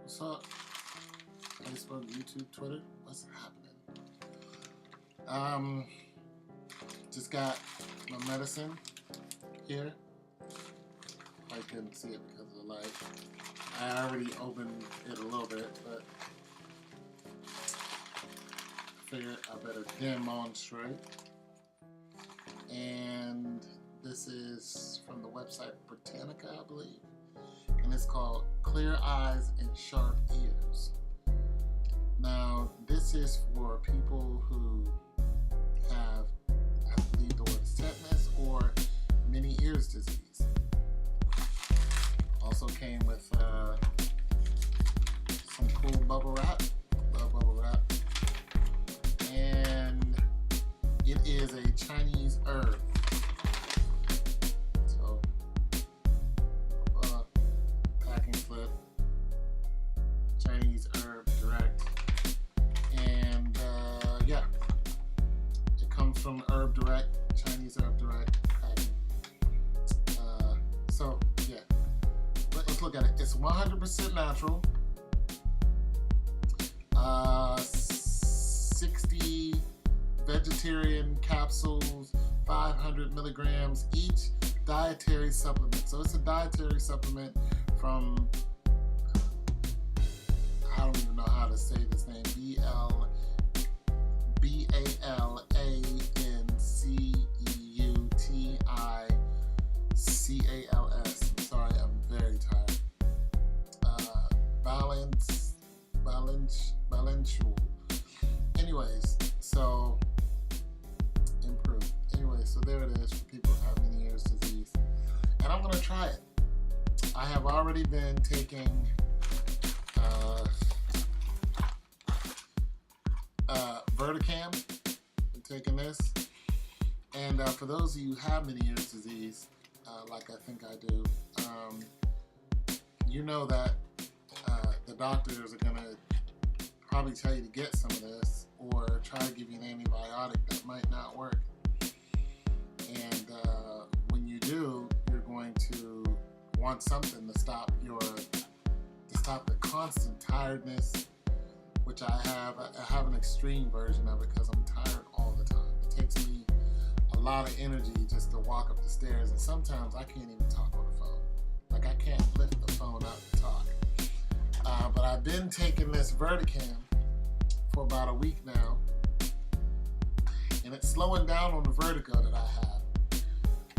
What's up? Facebook, YouTube, Twitter. What's happening? Just got my medicine here. I couldn't see it because of the light. I already opened it a little bit, but I figured I better demonstrate. And this is from the website Britannica, I believe. And it's called Clear Eyes and Sharp Ears. Now, this is for people who have, I believe the word is tetanus or Mineires disease. Also came with some cool bubble wrap. Love bubble wrap. And it is a Chinese herb. So, packing slip, Chinese herb direct. And yeah, it comes from Herb Direct, Chinese Herb Direct packing. So yeah, let's look at it. It's 100% natural. 60 vegetarian capsules, 500 milligrams each, dietary supplement. So it's a dietary supplement from, I don't even know how to say this name, Balance. I'm sorry, I'm very tired. Balanceul. Anyways, so improve. Anyway, so there it is for people who have Meniere's disease. And I'm going to try it. I have already been taking Verticam. Been taking this. And for those of you who have Meniere's disease, like I think I do, you know that the doctors are going to probably tell you to get some of this or try to give you an antibiotic that might not work. And when you do, you're going to want something to stop the constant tiredness, which I have. I have an extreme version of it because I'm tired all the time. It takes me a lot of energy just to walk up the stairs, and sometimes I can't even talk on the phone. Like, I can't lift the phone up to talk. But I've been taking this Verticam for about a week now, and it's slowing down on the vertigo that I have.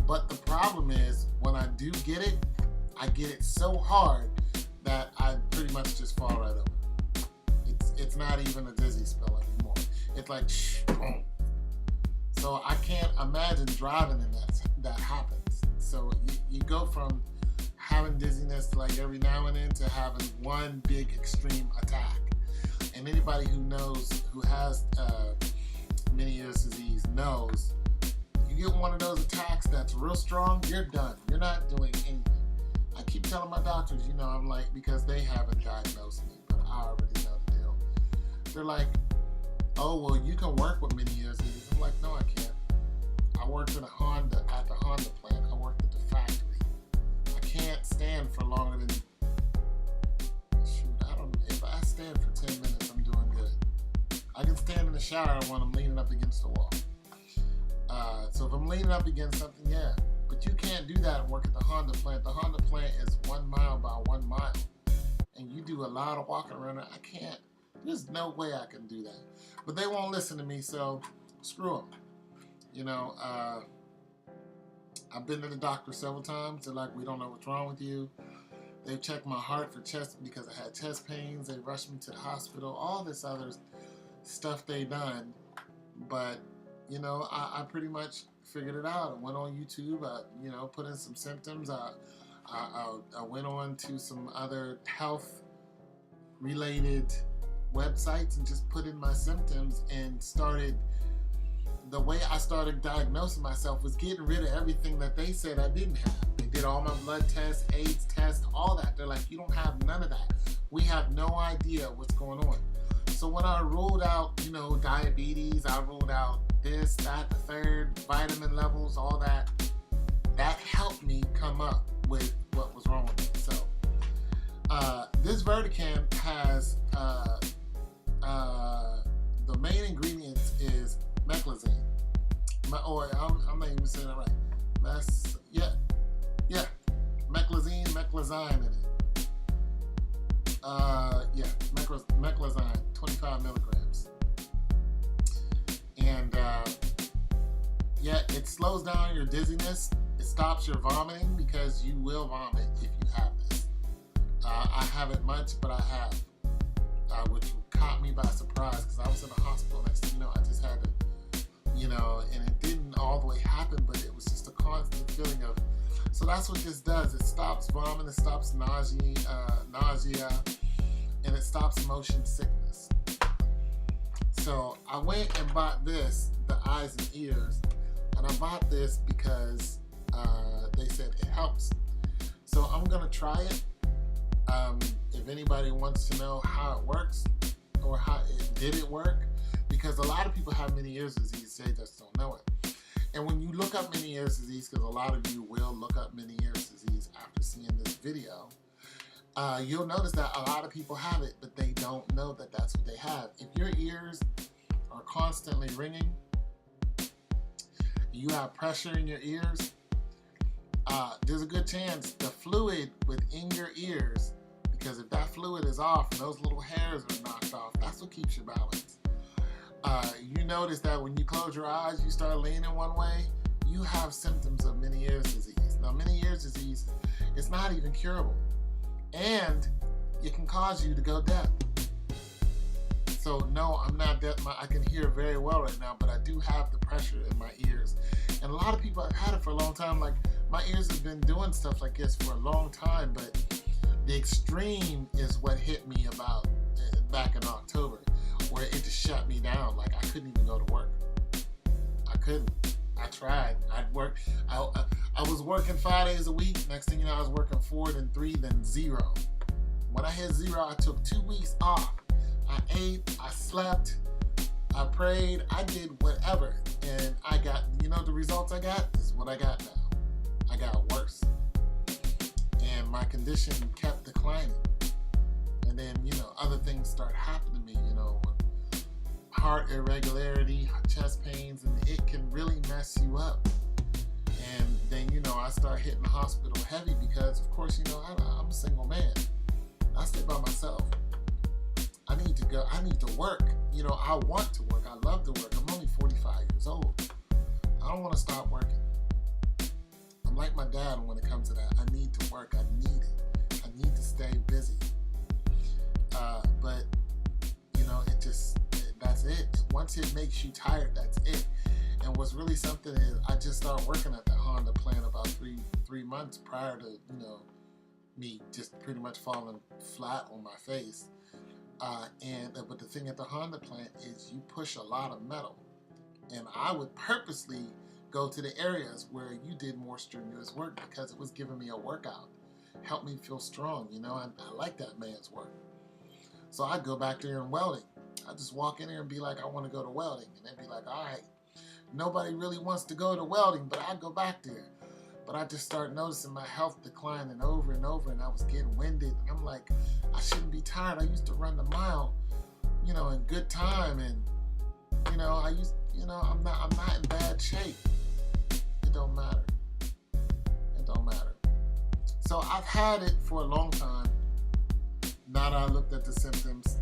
But the problem is, when I do get it, I get it so hard that I pretty much just fall right over. It's not even a dizzy spell anymore. It's like, shh, boom. So I can't imagine driving and that happens. So you go from having dizziness to like every now and then to having one big extreme attack. And anybody who has Meniere's disease knows, you get one of those attacks that's real strong, you're done. You're not doing anything. I keep telling my doctors, I'm like, because they haven't diagnosed me, but I already know the deal. They're like, oh, well, you can work with Meniere's disease. I'm like, no, I can't. I worked at the Honda plant. I worked at the factory. I can't stand for longer than, if I stand for 10 minutes, I'm doing good. I can stand in the shower when I'm leaning up against the wall. So if I'm leaning up against something, yeah. But you can't do that and work at the Honda plant. The Honda plant is 1 mile by 1 mile. And you do a lot of walking around there. I can't. There's no way I can do that. But they won't listen to me, so screw them. I've been to the doctor several times. They're like, we don't know what's wrong with you. They've checked my heart for chest because I had chest pains. They rushed me to the hospital. All this other stuff they done. But, I pretty much figured it out. I went on YouTube. I, put in some symptoms. I went on to some other health-related websites and just put in my symptoms and the way I started diagnosing myself was getting rid of everything that they said I didn't have. They did all my blood tests, AIDS tests, all that. They're like, you don't have none of that. We have no idea what's going on. So when I ruled out, diabetes, I ruled out this, that, the third, vitamin levels, all that, that helped me come up with what was wrong with me. So this Verticam meclizine in it. Yeah, meclizine, 25 milligrams. And yeah, it slows down your dizziness. It stops your vomiting because you will vomit if you have this. I haven't much, but I have, which caught me by surprise because I was in the hospital. Next thing you know, I just had to, and it didn't all the way happen, but it was just a constant feeling of. So that's what this does. It stops vomiting, it stops nausea, and it stops motion sickness. So I went and bought this, the eyes and ears, and I bought this because they said it helps. So I'm gonna try it. If anybody wants to know how it works or how did it work, because a lot of people have Meniere's disease, they just don't know it. And when you look up Meniere's disease, because a lot of you will look up Meniere's disease after seeing this video, you'll notice that a lot of people have it, but they don't know that that's what they have. If your ears are constantly ringing, you have pressure in your ears, there's a good chance the fluid within your ears, because if that fluid is off and those little hairs are knocked off, that's what keeps your balance. You notice that when you close your eyes, you start leaning one way, you have symptoms of Meniere's disease. Now, Meniere's disease is not even curable, and it can cause you to go deaf. So no, I'm not deaf. I can hear very well right now, but I do have the pressure in my ears. And a lot of people have had it for a long time. Like, my ears have been doing stuff like this for a long time, but the extreme is what hit me about back in October, where it just shut me down. Like, I couldn't even go to work. I couldn't. I tried. I'd work. I was working 5 days a week. Next thing you know, I was working 4, then 3, then 0. When I hit 0, I took 2 weeks off. I ate, I slept, I prayed, I did whatever. And I got, the results I got is what I got now. I got worse. And my condition kept declining. And then, other things start happening to me, heart irregularity, chest pains, and it can really mess you up. And then, I start hitting the hospital heavy because, of course, I'm a single man. I stay by myself. I need to go. I need to work. I want to work. I love to work. I'm only 45 years old. I don't want to stop working. I'm like my dad when it comes to that. I need to work. I need it. I need to stay busy. But, that's it. Once it makes you tired, that's it. And what's really something is I just started working at the Honda plant about three months prior to, me just pretty much falling flat on my face. But the thing at the Honda plant is you push a lot of metal. And I would purposely go to the areas where you did more strenuous work because it was giving me a workout. Helped me feel strong, and I like that man's work. So I'd go back there and welding. I'd just walk in there and be like, I want to go to welding. And they'd be like, all right, nobody really wants to go to welding, but I'd go back there. But I just started noticing my health declining over and over, and I was getting winded. And I'm like, I shouldn't be tired. I used to run the mile, in good time. And, I'm not in bad shape. It don't matter. It don't matter. So I've had it for a long time. Now that I looked at the symptoms,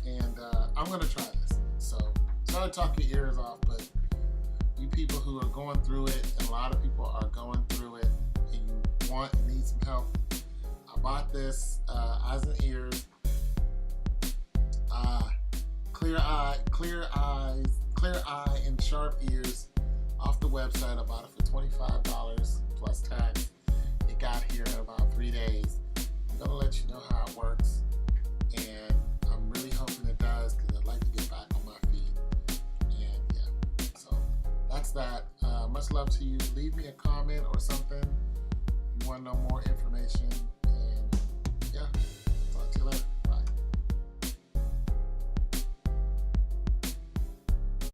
and I'm going to try this. So try to talk your ears off, but you people who are going through it, and a lot of people are going through it, and you want and need some help, I bought this eyes and ears, clear eye and sharp ears off the website. I bought it for $25 plus tax. It got here in about 3 days. I'm going to let you know how it works, and I'm really hoping it does because I'd like to get back on my feet. And yeah, so that's that. Much love to you. Leave me a comment or something if you want to know more information. And yeah, talk to you later.